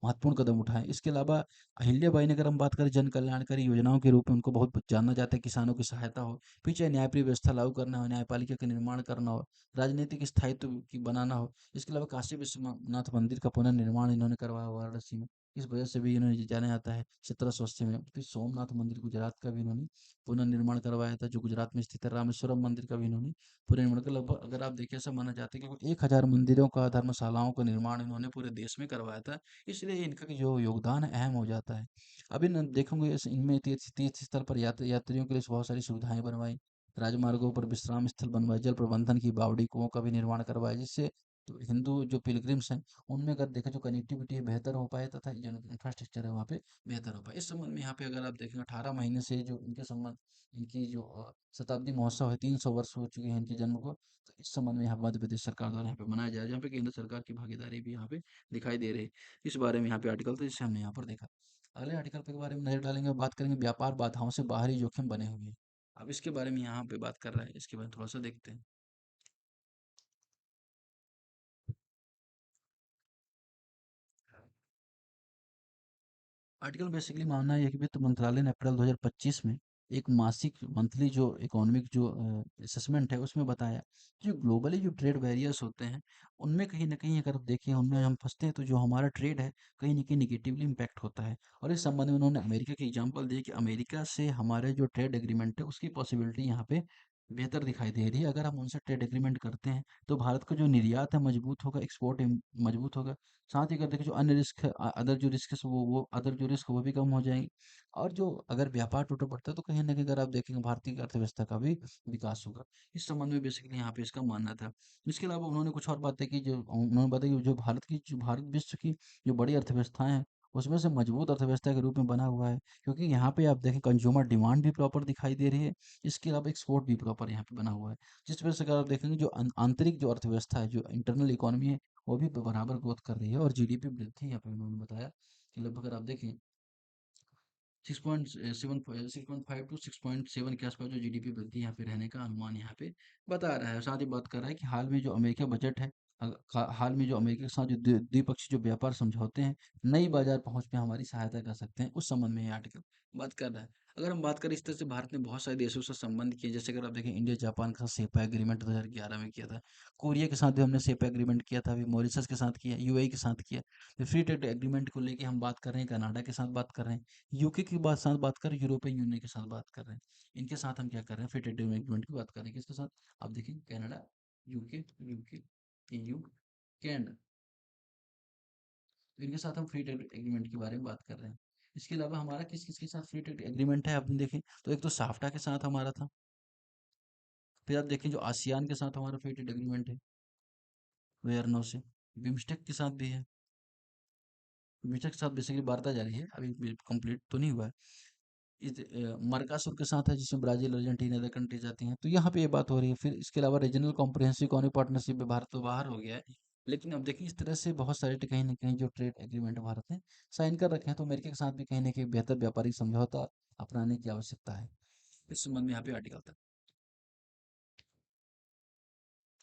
महत्वपूर्ण कदम उठाए। इसके अलावा अहिल्याबाई ने अगर हम बात करें जन कल्याणकारी योजनाओं के रूप में उनको बहुत जाना जाता है। किसानों की सहायता हो, फिर चाहे न्यायप्रिय व्यवस्था लागू करना हो, न्यायपालिका का निर्माण करना हो, राजनीतिक स्थायित्व की बनाना हो। इसके अलावा काशी विश्वनाथ मंदिर का पुनर्निर्माण इन्होंने करवाया वाराणसी में, इस वजह से भी इन्होंने जाना जाता है 1780 में। फिर सोमनाथ मंदिर गुजरात का भी इन्होंने पुनर्निर्माण करवाया था, जो गुजरात में स्थित है। रामेश्वरम मंदिर का भी इन्होंने पुनर्निर्माण का, लगभग अगर आप देखें ऐसा माना जाता है कि लगभग 1000 मंदिरों का, धर्मशालाओं का निर्माण इन्होंने पूरे देश में करवाया था। इसलिए इनका जो योगदान है अहम हो जाता है। अब इन देखोगे इनमें तीर्थ तीर्थ स्थल पर यात्रियों के लिए बहुत सारी सुविधाएं बनवाई, राजमार्गों पर विश्राम स्थल बनवाए, जल प्रबंधन की बावड़ी कुओं का भी निर्माण करवाया, जिससे तो हिंदू जो पिलग्रिम्स हैं उनमें अगर देखें जो कनेक्टिविटी है बेहतर हो पाए, तथा जो इंफ्रास्ट्रक्चर है वहाँ पे बेहतर हो पाए। इस संबंध में यहाँ पे अगर आप देखें 18 महीने से जो इनके संबंध, इनकी जो शताब्दी महोत्सव है, 300 वर्ष हो चुके हैं इनके जन्म को, तो इस संबंध में यहाँ मध्य प्रदेश सरकार द्वारा यहाँ पे मनाया जाए, जहाँ पे केंद्र सरकार की भागीदारी भी यहाँ पे दिखाई दे रही है। इस बारे में यहाँ पे आर्टिकल था जिसे हमने यहाँ पर देखा। अगले आर्टिकल के बारे में नजर डालेंगे और बात करेंगे व्यापार बाधाओं से बाहरी जोखिम बने हुए हैं। अब इसके बारे में यहाँ पे बात कर रहा है, इसके बारे में थोड़ा सा देखते हैं। आर्टिकल बेसिकली मानना है कि वित्त मंत्रालय ने अप्रैल 2025 में एक मासिक मंथली जो इकोनॉमिक जो असेसमेंट है उसमें बताया कि जो ग्लोबली जो ट्रेड बैरियर्स होते हैं उनमें कहीं ना कहीं अगर देखें उनमें हम फंसते हैं, तो जो हमारा ट्रेड है कहीं ना कहीं निगेटिवली इम्पैक्ट होता है। और इस संबंध में उन्होंने अमेरिका की एग्जांपल दी कि अमेरिका से हमारे जो ट्रेड एग्रीमेंट है उसकी पॉसिबिलिटी यहाँ पे बेहतर दिखाई दे रही है। अगर हम उनसे ट्रेड एग्रीमेंट करते हैं तो भारत का जो निर्यात है मजबूत होगा, एक्सपोर्ट मजबूत होगा। साथ ही अगर देखो जो अन्य रिस्क है, अदर जो रिस्क है वो अदर जो रिस्क वो भी कम हो जाएंगे। और जो अगर व्यापार टूटा पड़ता है तो कहीं ना कहीं अगर आप देखेंगे भारतीय अर्थव्यवस्था का भी विकास होगा। इस संबंध में बेसिकली यहाँ पे इसका मानना था। इसके अलावा उन्होंने कुछ और बातें की, जो उन्होंने बताया कि जो भारत विश्व की जो बड़ी अर्थव्यवस्थाएं हैं उसमें से मजबूत अर्थव्यवस्था के रूप में बना हुआ है, क्योंकि यहाँ पे आप देखें कंज्यूमर डिमांड भी प्रॉपर दिखाई दे रही है, इसके अलावा एक्सपोर्ट भी प्रॉपर यहाँ पे बना हुआ है, जिस वजह से अगर आप देखेंगे जो आंतरिक जो अर्थव्यवस्था है, जो इंटरनल इकोनॉमी है, वो भी बराबर ग्रोथ कर रही है, और जीडीपी वृद्धि यहाँ पे उन्होंने बताया कि लगभग अगर आप देखें 6.5 टू 6.7 के आसपास जो जीडीपी वृद्धि यहाँ पे रहने का अनुमान यहाँ पे बता रहा है। साथ ही बात कर रहा है कि हाल में जो अमेरिका बजट है, हाल में जो अमेरिका के साथ जो द्विपक्षीय जो व्यापार समझौते हैं, नई बाजार पहुंच में हमारी सहायता कर सकते हैं, उस संबंध में ये आर्टिकल बात कर रहा है। अगर हम बात करें इस तरह से भारत ने बहुत सारे देशों से संबंध किए, जैसे अगर आप देखें इंडिया जापान के साथ सेपा एग्रीमेंट 2011 में किया था, कोरिया के साथ भी हमने सेपा एग्रीमेंट किया था, अभी मॉरिशस के साथ किया, यूएई के साथ किया। फ्री ट्रेड एग्रीमेंट को लेके हम बात कर रहे हैं, कनाडा के साथ बात कर रहे हैं, यूके की बात साथ बात कर, यूरोपियन यूनियन के साथ बात कर रहे हैं। इनके साथ हम क्या कर रहे हैं, फ्री ट्रेड एग्रीमेंट की बात कर रहे हैं, किसके साथ? आप देखिए Canada, UK, UK, EU, Canada, तो इनके साथ हम फ्री ट्रेड एग्रीमेंट के बारे में बात कर रहे हैं। इसके अलावा हमारा किस किस के साथ फ्री ट्रेड एग्रीमेंट है, आपने देखें तो एक तो साफ्टा के साथ हमारा था, फिर आप देखें जो आसियान के साथ हमारा फ्री ट्रेड एग्रीमेंट है, वेयरनो से, बिम्स्टेक के साथ भी है। बिम्स्टेक के साथ बेसिकली वार्ता जारी है, अभी कंप्लीट तो नहीं हुआ है। मर्कासुर के साथ है, जिसमें ब्राजील, अर्जेंटीना अदर कंट्रीज आती हैं, तो यहाँ पे ये बात हो रही है। फिर इसके अलावा रीजनल कॉम्प्रिहेंसिव इकोनॉमिक पार्टनरशिप में भारत तो बाहर हो गया है, लेकिन अब देखिए इस तरह से बहुत सारे कहीं ना कहीं जो ट्रेड एग्रीमेंट भारत ने साइन कर रखे हैं, तो अमेरिका के साथ भी कहीं ना कहीं बेहतर व्यापारिक समझौता अपनाने की आवश्यकता है। इस संबंध में यहाँ पे आर्टिकल था।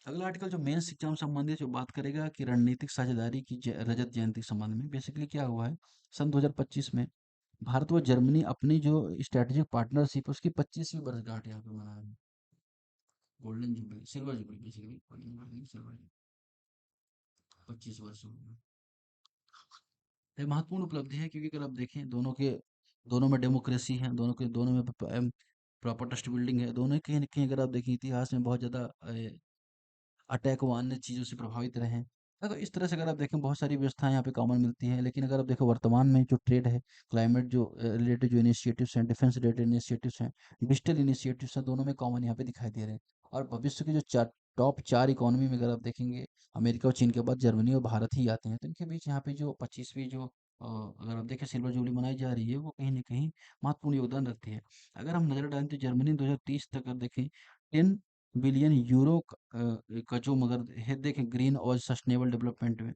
अगला आर्टिकल जो मेन शिक्षा से संबंधित जो बात करेगा कि रणनीतिक साझेदारी की रजत जयंती के संबंध में, बेसिकली क्या हुआ है, सन 2025 में भारत व जर्मनी अपनी जो स्ट्रेटेजिक पार्टनरशिप उसकी 25वीं वर्षगांठ यहाँ पे मना रहे हैं। Golden jubilee, silver jubilee, basically golden jubilee, silver jubilee, 25 वर्ष हो गए। ये महत्वपूर्ण उपलब्धि है, क्योंकि अगर आप देखें दोनों में डेमोक्रेसी है, दोनों में प्रॉपर ट्रस्ट बिल्डिंग है, दोनों कहीं ना कहीं अगर आप देखें इतिहास में बहुत ज़्यादा अटैक व अन्य चीज़ों से प्रभावित रहे हैं। तो इस तरह से अगर आप देखें बहुत सारी व्यवस्थाएं यहाँ पे कॉमन मिलती हैं, लेकिन अगर आप देखें वर्तमान में जो ट्रेड है, क्लाइमेट जो रिलेटेड जो इनिशिएटिव्स हैं, डिफेंस रिलेटेड इनिशिएटिव्स हैं, डिजिटल इनिशिएटिव्स हैं, दोनों में कॉमन यहाँ पे दिखाई दे रहे हैं। और भविष्य के जो टॉप 4 इकोनॉमी में अगर आप देखेंगे, अमेरिका और चीन के बाद जर्मनी और भारत ही आते हैं, तो इनके बीच यहाँ पे जो 25वीं जो अगर आप देखें सिल्वर जुबली मनाई जा रही है, वो कहीं ना कहीं महत्वपूर्ण योगदान रखती है। अगर हम नजर डालें तो जर्मनी 2030 तक अगर देखें 10 बिलियन यूरो का जो मगर है, देखें ग्रीन और सस्टेनेबल डेवलपमेंट में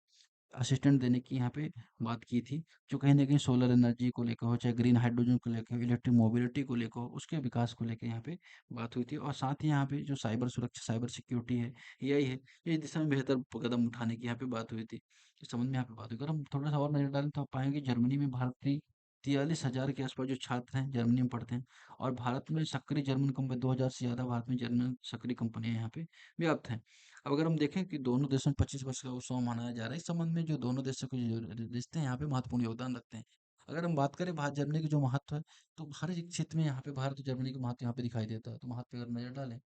असिस्टेंट देने की यहाँ पे बात की थी, जो कहीं ना कहीं सोलर एनर्जी को लेकर हो, चाहे ग्रीन हाइड्रोजन को लेकर हो, इलेक्ट्रिक मोबिलिटी को लेकर हो, उसके विकास को लेकर यहाँ पे बात हुई थी। और साथ ही यहाँ पे जो साइबर सुरक्षा, साइबर सिक्योरिटी है, एआई है, इस दिशा में बेहतर कदम उठाने की यहाँ पे बात हुई थी। इस संबंध में यहाँ पे बात हुई। अगर हम थोड़ा सा और नजर डालें तो आप पाएंगे जर्मनी में भारतीय 43,000 के आसपास जो छात्र हैं जर्मनी में पढ़ते हैं, और भारत में सक्रिय जर्मन कंपनी 2,000 से ज़्यादा भारत में जर्मन सक्रिय कंपनियां यहाँ पे व्याप्त हैं। अब अगर हम देखें कि दोनों देशों में 25 वर्ष का उत्सव मनाया जा रहा है, इस संबंध में जो दोनों देशों के जो रिश्ते हैं यहाँ पे महत्वपूर्ण योगदान रखते हैं। अगर हम बात करें भारत जर्मनी की जो महत्व है, तो हर एक क्षेत्र में यहाँ पे भारत और जर्मनी का महत्व यहाँ पे दिखाई देता है। तो महत्व पे अगर नजर डालें,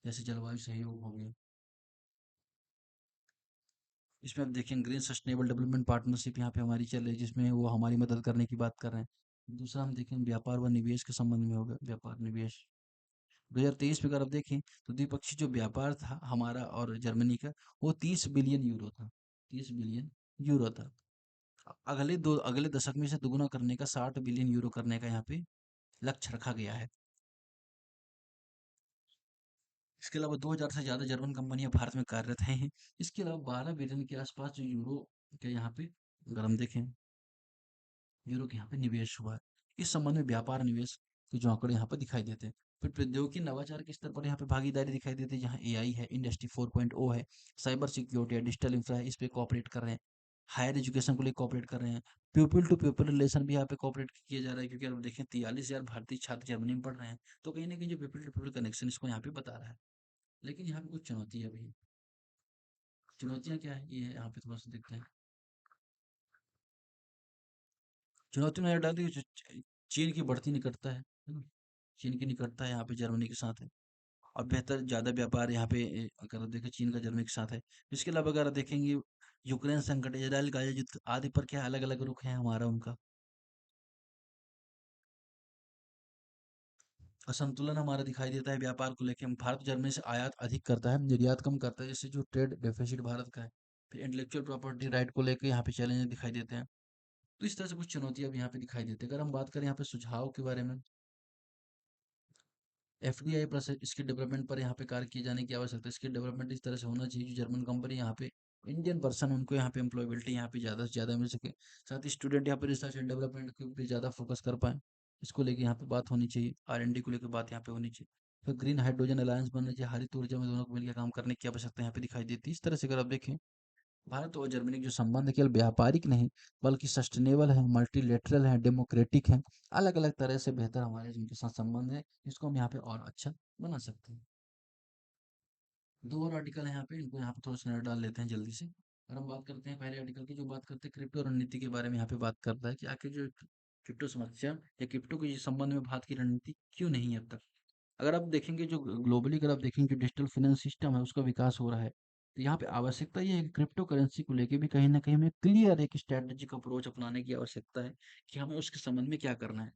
जैसे जलवायु सहयोग हो गया, इसमें आप देखें ग्रीन सस्टेनेबल डेवलपमेंट पार्टनरशिप यहाँ पे हमारी चल रही है, जिसमें वो हमारी मदद करने की बात कर रहे हैं। दूसरा हम देखें व्यापार व निवेश के संबंध में होगा, व्यापार निवेश 2023 में अगर आप देखें तो द्विपक्षीय जो व्यापार था हमारा और जर्मनी का, वो 30 बिलियन यूरो था, 30 बिलियन यूरो था। अगले दशक में इसे दुगुना करने का, 60 बिलियन यूरो करने का यहाँ पे लक्ष्य रखा गया है। इसके अलावा 2000 से ज़्यादा जर्मन कंपनियां भारत में कार्यरत हैं। इसके अलावा 12 बिलियन के आसपास जो यूरो के यहाँ पे अगर हम देखें, यूरो के यहाँ पे निवेश हुआ है। इस संबंध में व्यापार निवेश के जो आंकड़े यहाँ पर दिखाई देते हैं। फिर प्रौद्योगिकी नवाचार के स्तर पर यहाँ पे भागीदारी दिखाई देती है, जहाँ एआई है, इंडस्ट्री 4.0 है, साइबर सिक्योरिटी है, डिजिटल इंफ्रा है, इस पे कोऑपरेट कर रहे हैं। हायर एजुकेशन को लेकर कोऑपरेट कर रहे हैं। पीपल टू पीपल रिलेशन भी यहाँ पे कोऑपरेट किया जा रहा है, क्योंकि आप देखें 43,000 भारतीय छात्र जर्मनी में पढ़ रहे हैं, तो कहीं ना कहीं जो पीपल टू पीपल कनेक्शन इसको यहाँ पे बता रहा है। लेकिन यहाँ पे कुछ चुनौतियाँ भी हैं। चुनौतियाँ क्या है, ये है यहाँ पे थोड़ा सा देखते हैं। चुनौती में डाल दी चीन की बढ़ती निकटता है ना? चीन की निकटता है यहाँ पे जर्मनी के साथ है, और बेहतर ज़्यादा व्यापार यहाँ पे अगर आप देखें चीन का जर्मनी के साथ है। इसके अलावा अगर आप देखेंगे यूक्रेन संकट, इजराइल गाजा युद्ध आदि पर क्या अलग अलग रुख है हमारा उनका, असंतुलन हमारा दिखाई देता है व्यापार को लेके। हम भारत जर्मनी से आयात अधिक करता है, निर्यात कम करता है, जिससे जो ट्रेड डेफिसिट भारत का है फिर इंटेलेक्चुअल प्रॉपर्टी राइट को लेके यहाँ पे चैलेंज दिखाई देते हैं। तो इस तरह से कुछ चुनौतियाँ भी यहाँ पे दिखाई देती है। अगर हम बात करें यहाँ पे सुझाव के बारे में, एफडीआई प्लस स्किल डेवलपमेंट पर यहाँ पे कार्य किए जाने की आवश्यकता है। स्किल डेवलपमेंट इस तरह से होना चाहिए जो जर्मन कंपनी यहाँ पे इंडियन पर्सन उनको यहाँ पे एम्प्लॉयबिलिटी यहाँ पे ज़्यादा से ज़्यादा मिल सके। साथ ही स्टूडेंट यहाँ पे रिसर्च एंड डेवलपमेंट के ऊपर ज़्यादा फोकस कर पाए, इसको लेके यहाँ पे बात होनी चाहिए। R&D को लेकर बात यहाँ पे होनी चाहिए। फिर ग्रीन हाइड्रोजन अलायंस बनना चाहिए, हरित ऊर्जा में दोनों को मिलकर काम करने की आवश्यकता यहाँ पे दिखाई देती है। इस तरह से अगर आप देखें, भारत और जर्मनी के जो संबंध है केवल व्यापारिक नहीं बल्कि सस्टेनेबल है, मल्टीलेटरल है, डेमोक्रेटिक है। अलग अलग तरह से बेहतर हमारे जिनके साथ संबंध है, इसको हम यहाँ पे और अच्छा बना सकते हैं। दो और आर्टिकल है यहाँ पे, इनको यहाँ पे थोड़ा सा नजर डाल लेते हैं जल्दी से। और हम बात करते हैं पहले आर्टिकल की, जो बात करते हैं क्रिप्टो रणनीति के बारे में। यहाँ पे बात करता है कि आखिर जो क्रिप्टो समस्या या क्रिप्टो के संबंध में भारत की रणनीति क्यों नहीं है अब तक। अगर आप देखेंगे जो ग्लोबली, अगर आप देखेंगे जो डिजिटल फाइनेंस सिस्टम है उसका विकास हो रहा है, तो यहाँ पे आवश्यकता ये है कि क्रिप्टो करेंसी को लेके भी कहीं ना कहीं हमें क्लियर एक स्ट्रेटेजिक अप्रोच अपनाने की आवश्यकता है कि हमें उसके संबंध में क्या करना है।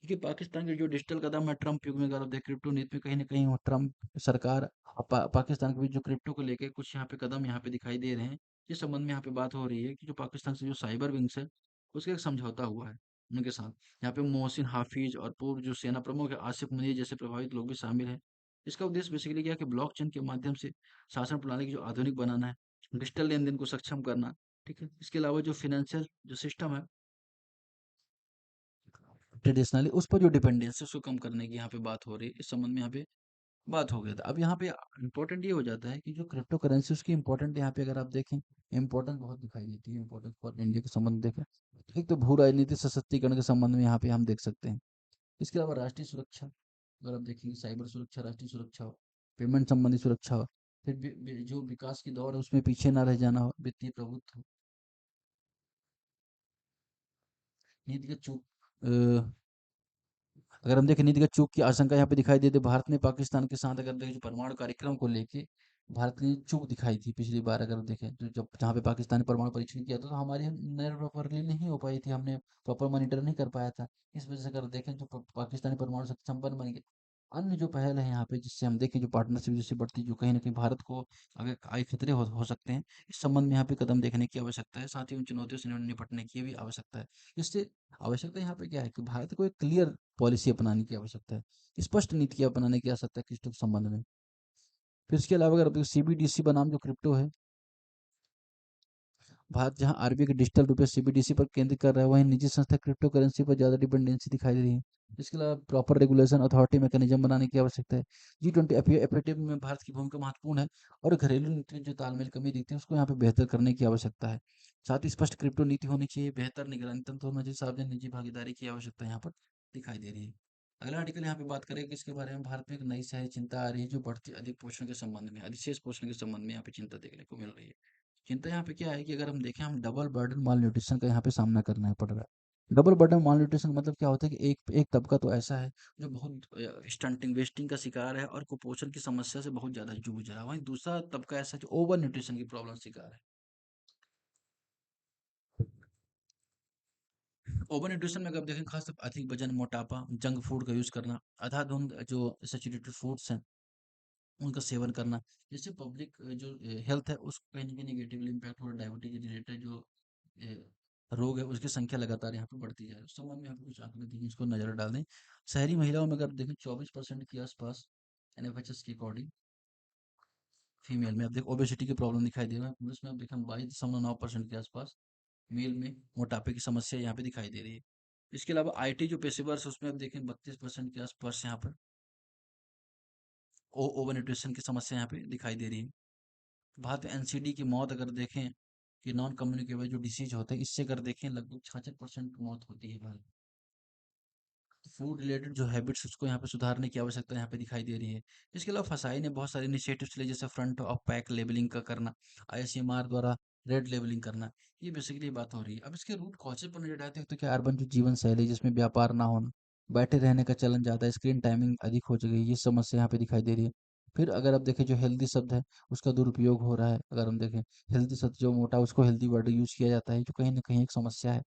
क्योंकि पाकिस्तान के जो डिजिटल कदम है ट्रम्प युग में, अगर आप देखें क्रिप्टो नीति में कहीं ना कहीं वो ट्रम्प सरकार और पाकिस्तान के बीच जो क्रिप्टो को लेके कुछ यहाँ पे कदम यहाँ पे दिखाई दे रहे हैं। इस संबंध में यहाँ पे बात हो रही है कि जो पाकिस्तान से जो साइबर विंग्स है उसका एक समझौता हुआ है उनके साथ। यहाँ पे मोहसिन हाफिज और पूर्व जो सेना प्रमुख है आसिफ मुनीर जैसे प्रभावित लोग भी शामिल हैं। इसका उद्देश्य बेसिकली क्या है कि ब्लॉकचेन के माध्यम से शासन प्रणाली की जो आधुनिक बनाना है, डिजिटल लेन देन को सक्षम करना। ठीक है, इसके अलावा जो फाइनेंशियल जो सिस्टम है ट्रेडिशनली उस पर जो डिपेंडेंसी उसको कम करने की यहाँ पे बात हो रही है। इस संबंध में यहाँ पे बात हो गया था। अब यहाँ पे इम्पोर्टेंट ये हो जाता है कि जो क्रिप्टो करेंसी उसकी इम्पोर्टेंट यहाँ पे अगर आप देखें, इम्पोर्टेंस बहुत दिखाई देती है। इम्पोर्टेंस फॉर इंडिया के संबंध देखें, एक तो भू राजनीति सशक्तिकरण के संबंध में यहाँ पे हम देख सकते हैं। इसके अलावा राष्ट्रीय सुरक्षा, अगर आप देखेंगे साइबर सुरक्षा, राष्ट्रीय सुरक्षा हो, पेमेंट संबंधी सुरक्षा हो, फिर जो विकास की दौर है उसमें पीछे ना रह जाना हो, वित्तीय प्रभुत्व हो, नीतिगत चूक, अगर हम देखें नीतिगत चूक की आशंका यहाँ पे दिखाई देती है। भारत ने पाकिस्तान के साथ अगर देखें जो परमाणु कार्यक्रम को लेके भारत ने चूक दिखाई थी पिछली बार, अगर देखें तो जब जहाँ पे पाकिस्तान ने परमाणु परीक्षण किया था तो हमारी नहर प्रॉपरली नहीं हो पाई थी, हमने प्रॉपर मॉनिटर नहीं कर पाया था। इस वजह से अगर देखें जो पाकिस्तानी परमाणु शक्ति संपन्न बन गया। अन्य जो पहल है यहाँ पे जिससे हम देखें जो पार्टनरशिप जैसे बढ़ती, जो कहीं ना कहीं भारत को अगर आए खतरे हो सकते हैं, इस संबंध में यहाँ पे कदम देखने की आवश्यकता है। साथ ही उन चुनौतियों से निपटने की भी आवश्यकता है। इससे आवश्यकता यहाँ पे क्या है कि भारत को एक क्लियर पॉलिसी अपनाने की आवश्यकता है, स्पष्ट नीति अपनाने की आवश्यकता है क्रिप्टो के संबंध में। फिर इसके अलावा अगर सीबीडीसी बनाम जो क्रिप्टो है, भारत जहां आरबीआई के डिजिटल रुपये सीबीडीसी पर केंद्रित कर रहा है, वहीं निजी संस्था क्रिप्टो करेंसी पर ज़्यादा डिपेंडेंसी दिखाई दे रही है। इसके अलावा प्रॉपर रेगुलेशन अथॉरिटी मैकेनिज्म बनाने की आवश्यकता है। G20 एफएटीएफ में भारत की भूमिका महत्वपूर्ण है और घरेलू नीति में जो तालमेल कमी दिखती है उसको यहाँ पे बेहतर करने की आवश्यकता है। साथ ही स्पष्ट क्रिप्टो नीति होनी चाहिए, बेहतर निगरानी तंत्र होना चाहिए, सार्वजनिक निजी भागीदारी की आवश्यकता यहाँ पर दिखाई दे रही है। अगला आर्टिकल यहाँ पे बात करेंगे किसके बारे में, भारत में एक नई शहरी चिंता आ रही है जो बढ़ती अधिक पोषण के संबंध में, अधिशेष पोषण के संबंध में यहाँ पे चिंता देखने को मिल रही है। चिंता यहाँ पे क्या है कि अगर हम देखें, हम डबल बर्डन माल न्यूट्रिशन का यहाँ पे सामना करना पड़ रहा है। डबल बर्डन माल न्यूट्रिशन मतलब क्या होता है कि एक एक तबका तो ऐसा है जो बहुत स्टंटिंग वेस्टिंग का शिकार है और कुपोषण की समस्या से बहुत ज्यादा जूझ रहा है, वहीं दूसरा तबका ऐसा है जो ओवर न्यूट्रिशन की प्रॉब्लम शिकार है। ओवर न्यूट्रिशन में अगर आप देखें, खास अधिक वजन, मोटापा, जंक फूड का यूज करना, अंधाधुंध जो सैचुरेटेड फूड्स हैं उनका सेवन करना, जिससे पब्लिक जो हेल्थ है उसको कहीं ना कहीं निगेटिवली इम्पैक्ट हो रहा है। डायबिटीज रिलेटेड जो रोग है उसकी संख्या लगातार यहाँ पे बढ़ती जा रही है। उस संबंध में यहाँ पे कुछ आंकड़े दिए इसको नजर डाल दें। शहरी महिलाओं में अगर देखें 24% के आसपास एनएफएचएस के अकॉर्डिंग, फीमेल में अब देखो ओबेसिटी की प्रॉब्लम दिखाई दे रहा है। पुरुष में अब देखें 22.9% के आसपास मेल में मोटापे की समस्या यहाँ पे दिखाई दे रही है। इसके अलावा आईटी जो पेशेवर है उसमें अब देखें 32% के आसपास यहाँ पर ओवर न्यूट्रिशन की समस्या यहाँ पे दिखाई दे रही है। भारत में एनसीडी की मौत अगर देखें कि नॉन कम्युनिकेबल जो डिसीज होते हैं, इससे अगर देखें लगभग 66% मौत होती है भारत। फूड रिलेटेड जो हैबिट्स उसको यहाँ पे सुधारने की आवश्यकता यहाँ पे दिखाई दे रही है। इसके अलावा फसाई ने बहुत सारे इनिशिएटिव्स लिए जैसे फ्रंट ऑफ पैक लेबलिंग का करना, आईसीएमआर द्वारा रेड लेबलिंग करना। ये बेसिकली बात हो रही है। अब इसके रूट कॉजेज पर नजर डालते हैं तो क्या अर्बन जो जीवन शैली जिसमें व्यापार ना होना, बैठे रहने का चलन ज़्यादा है, स्क्रीन टाइमिंग अधिक हो गई, ये समस्या यहाँ पे दिखाई दे रही है। फिर अगर आप देखें जो हेल्दी शब्द है उसका दुरुपयोग हो रहा है। अगर हम देखें हेल्दी शब्द जो मोटा उसको हेल्दी वर्ड यूज किया जाता है, जो कहीं ना कहीं एक समस्या है।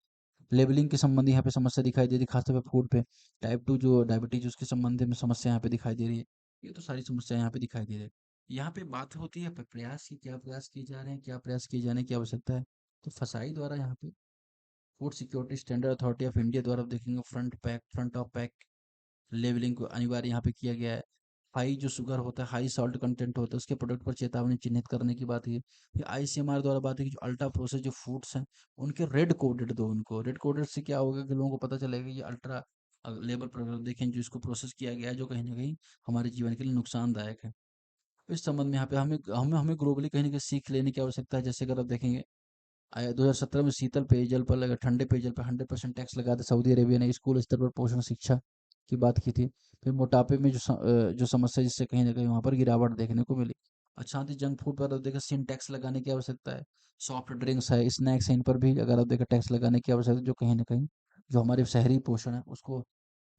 लेबलिंग के संबंधी यहाँ पे समस्या दिखाई दे रही है, खासतौर पे फूड पे। टाइप 2 जो डायबिटीज उसके संबंध में समस्या यहाँ पे दिखाई दे रही है। ये तो सारी समस्या यहाँ पे दिखाई दे रही है। यहाँ पे बात होती है प्रयास की, क्या प्रयास किए जा रहे हैं, क्या प्रयास किए जाने की आवश्यकता है। तो फसाई द्वारा यहाँ पे food security standard authority of India द्वारा आप देखेंगे फ्रंट ऑफ पैक लेबलिंग को अनिवार्य यहाँ पे किया गया है। हाई जो शुगर होता है, हाई सॉल्ट कंटेंट होता है, उसके प्रोडक्ट पर चेतावनी चिन्हित करने की बात है। फिर आईसीएमआर द्वारा बात है कि जो अल्ट्रा प्रोसेस जो फूड्स हैं, उनके रेड कोडेड दो उनको। रेड कोडेड से क्या होगा कि लोगों को पता चलेगा कि ये अल्ट्रा लेबल पर देखें जो इसको प्रोसेस किया गया है, जो कहीं न कहीं हमारे जीवन के लिए नुकसानदायक है। इस संबंध में यहाँ पे हमें हमें हमें ग्लोबली कहीं न कहीं सीख लेने की आवश्यकता है। जैसे अगर आप देखेंगे 2017 में शीतल पेयजल पर लगा ठंडे पेयजल पर 100% टैक्स लगा था सऊदी अरेबिया ने। स्कूल स्तर पर पोषण शिक्षा की बात की थी। फिर मोटापे में जो समस्या जिससे कहीं ना कहीं वहां पर गिरावट देखने को मिली। अच्छा, साथ ही जंक फूड पर आप देखें सिन टैक्स लगाने की आवश्यकता है। सॉफ्ट ड्रिंक्स है, स्नैक्स है, इन पर भी अगर आप देखें टैक्स लगाने की आवश्यकता है, जो कहीं ना कहीं जो हमारे शहरी पोषण है उसको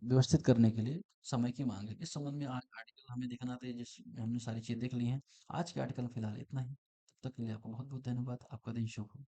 व्यवस्थित करने के लिए समय की मांग है। इस संबंध में आज आर्टिकल हमें देखना था, जिस हमने सारी चीज़ देख ली हैं। आज के आर्टिकल में फिलहाल इतना ही। तब तक के लिए आपको बहुत बहुत धन्यवाद। आपका दिन शुभ हो।